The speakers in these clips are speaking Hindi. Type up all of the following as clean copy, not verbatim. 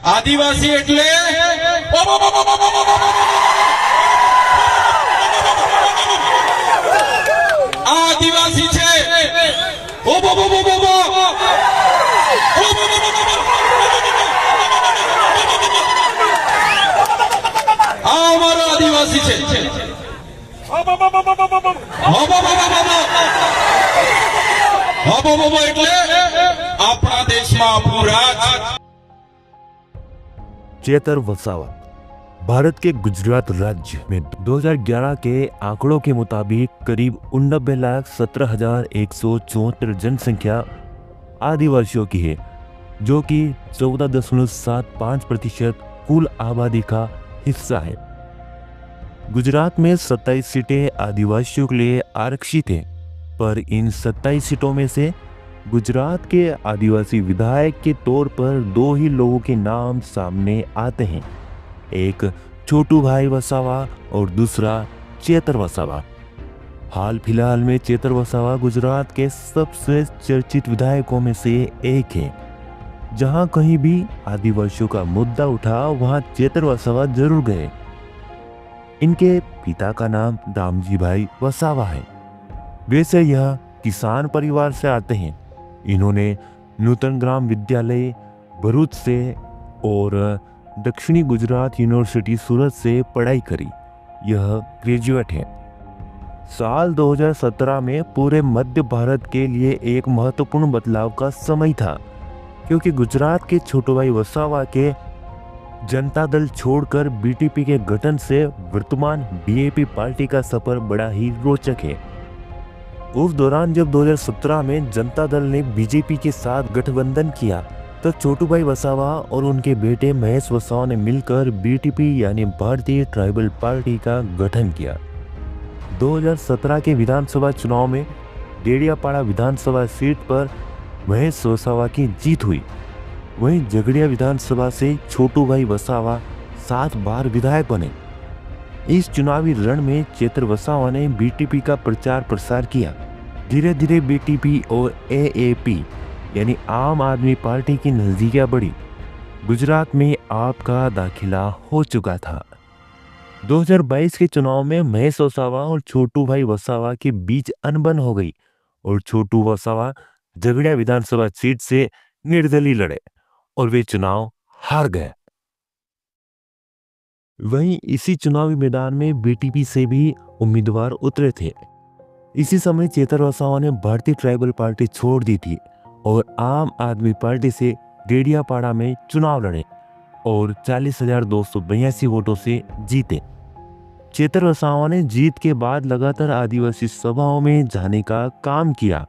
આદિવાસી એટલે આ આદિવાસી છે આ અમારો આદિવાસી છે એટલે આપણા દેશમાં આપણું રાજ। चेतर वसावा भारत के गुजरात राज्य में 2011 के आंकड़ों के मुताबिक करीब 89,17,174 जनसंख्या आदिवासियों की है, जो कि 14.75% कुल आबादी का हिस्सा है। गुजरात में 27 सीटें आदिवासियों के लिए आरक्षित हैं, पर इन 27 सीटों में से गुजरात के आदिवासी विधायक के तौर पर 2 ही लोगों के नाम सामने आते हैं, एक छोटू भाई वसावा और दूसरा चेतर वसावा। हाल फिलहाल में चेतर वसावा गुजरात के सबसे चर्चित विधायकों में से एक है। जहां कहीं भी आदिवासियों का मुद्दा उठा वहां चेतर वसावा जरूर गए। इनके पिता का नाम दामजी भाई वसावा है। वैसे यह किसान परिवार से आते हैं। इन्होंने नूतन ग्राम विद्यालय भरूच से और दक्षिणी गुजरात यूनिवर्सिटी सूरत से पढ़ाई करी। यह ग्रेजुएट है। साल 2017 में पूरे मध्य भारत के लिए एक महत्वपूर्ण बदलाव का समय था, क्योंकि गुजरात के छोटू भाई वसावा के जनता दल छोड़कर बीटीपी के गठन से वर्तमान बीएपी पार्टी का सफर बड़ा ही रोचक है। उस दौरान जब 2017 में जनता दल ने बीजेपी के साथ गठबंधन किया, तो छोटू भाई वसावा और उनके बेटे महेश वसावा ने मिलकर बीटीपी यानी भारतीय ट्राइबल पार्टी का गठन किया। 2017 के विधानसभा चुनाव में डेडियापाड़ा विधानसभा सीट पर महेश वसावा की जीत हुई। वहीं झगड़िया विधानसभा से छोटू भाई वसावा 7 बार विधायक बने। इस चुनावी रण में चेतर वसावा ने बीटीपी का प्रचार प्रसार किया। धीरे धीरे बीटीपी और एएपी यानी आम आदमी पार्टी की नजदीकियां बढ़ी। गुजरात में आपका दाखिला हो चुका था। 2022 के चुनाव में महेश वसावा और छोटू भाई वसावा के बीच अनबन हो गई और छोटू वसावा झगड़िया विधानसभा सीट से निर्दलीय लड़े और वे चुनाव हार गए। वहीं इसी चुनावी मैदान में बीटीपी से भी उम्मीदवार उतरे थे। इसी समय चेतर वसावा ने भारतीय ट्राइबल पार्टी छोड़ दी थी और आम आदमी पार्टी से डेडियापाड़ा में चुनाव लड़े और 40,282 वोटों से जीते। चेतर वसावा ने जीत के बाद लगातार आदिवासी सभाओं में जाने का काम किया।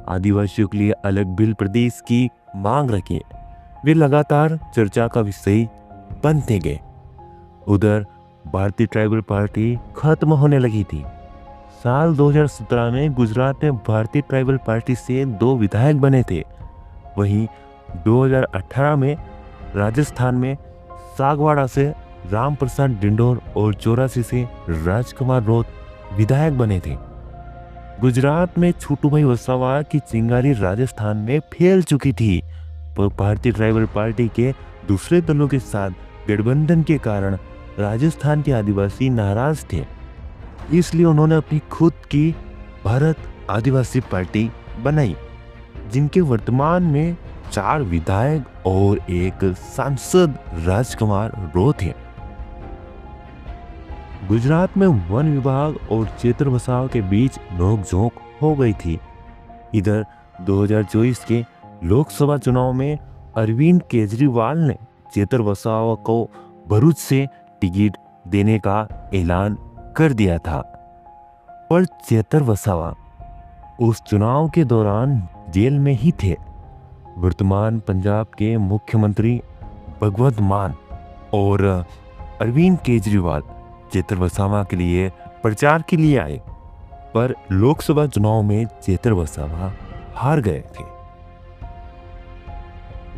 आदिवासियों के लिए अलग बिल प्रदेश की मांग रखी। वे लगातार चर्चा का विषय बनते गए। उधर भारतीय ट्राइबल पार्टी खत्म होने लगी थी। साल 2017 में गुजरात में भारतीय ट्राइबल पार्टी से 2 विधायक बने थे। वहीं 2018 में राजस्थान में सागवाड़ा से राम प्रसाद डिंडोर और 84 से राजकुमार रोत विधायक बने थे। गुजरात में छोटू भाई वसावा की चिंगारी राजस्थान में फैल चुकी थी, पर भारतीय ट्राइबल पार्टी के दूसरे दलों के साथ गठबंधन के कारण राजस्थान के आदिवासी नाराज थे। इसलिए उन्होंने अपनी खुद की भारत आदिवासी पार्टी बनाई, जिनके वर्तमान में 4 विधायक और 1 सांसद राजकुमार रोत हैं। गुजरात में वन विभाग और चेतर वसावा के बीच नोकझोंक हो गई थी। इधर 2024 के लोकसभा चुनाव में अरविंद केजरीवाल ने चेतर वसावा को भरूच से टिकट देने का ऐलान कर दिया था, पर चेतर वसावा उस चुनाव के दौरान जेल में ही थे। वर्तमान पंजाब के मुख्यमंत्री भगवंत मान और अरविंद केजरीवाल चेतर वसावा के लिए प्रचार के लिए आए, पर लोकसभा चुनाव में चेतर वसावा हार गए थे।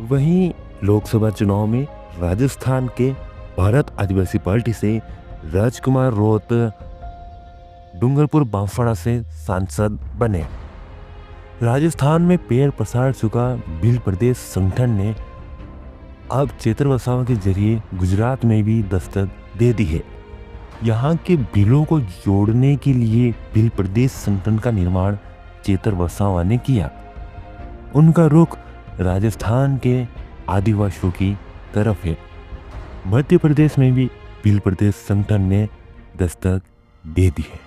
वहीं लोकसभा चुनाव में राजस्थान के भारत आदिवासी पार्टी से राजकुमार रोत डूंगरपुर बांसवाड़ा से सांसद बने। राजस्थान में पैर पसार चुका भील प्रदेश संगठन ने अब चेतर वसावा के जरिए गुजरात में भी दस्तक दे दी है। यहाँ के बिलों को जोड़ने के लिए भिल प्रदेश संगठन का निर्माण चेतर वसावा ने किया। उनका रुख राजस्थान के आदिवासियों की तरफ है। मध्य प्रदेश में भी भिल प्रदेश संगठन ने दस्तक दे दी है।